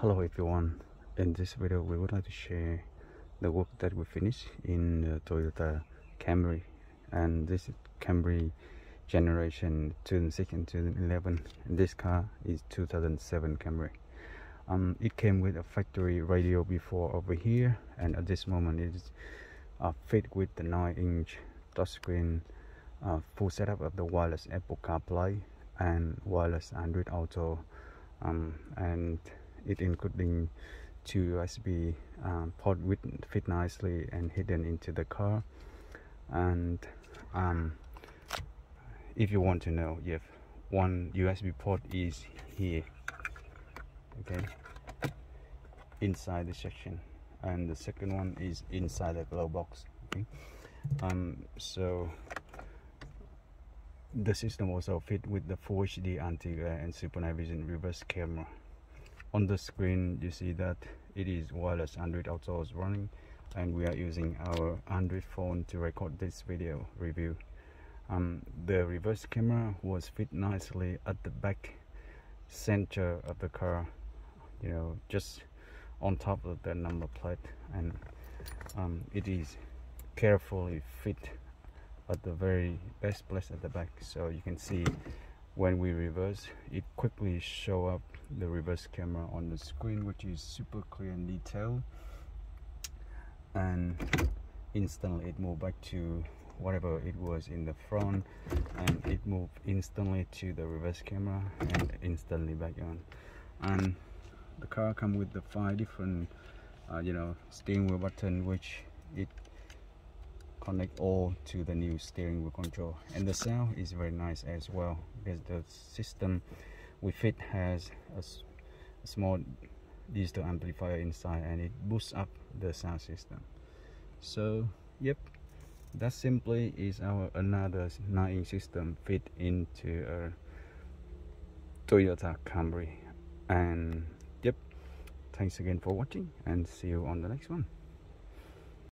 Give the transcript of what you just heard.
Hello everyone, in this video we would like to share the work that we finished in the Toyota Camry, and this is Camry generation 2006 and 2011, and this car is 2007 Camry. It came with a factory radio before over here, and at this moment it is fit with the 9-inch touchscreen, full setup of the wireless Apple CarPlay and wireless Android Auto, and it including 2 USB port which fit nicely and hidden into the car. And if you want to know, yes, one USB port is here, okay, inside the section, and the second one is inside the glove box, okay. So the system also fit with the Full HD anti-glare and Super Night Vision reverse camera. On the screen you see that it is wireless Android Auto is running, and we are using our Android phone to record this video review. The reverse camera was fit nicely at the back center of the car, you know, just on top of the number plate, and it is carefully fit at the very best place at the back, so you can see when we reverse it quickly show up the reverse camera on the screen, which is super clear and detailed, and instantly it moved back to whatever it was in the front, and it moved instantly to the reverse camera and instantly back on. And the car comes with the 5 different steering wheel button, which it connect all to the new steering wheel control, and the sound is very nice as well, because the system we fit has a small digital amplifier inside, and it boosts up the sound system. So yep, that simply is our another 9-inch system fit into a Toyota Camry. And yep, thanks again for watching, and see you on the next one.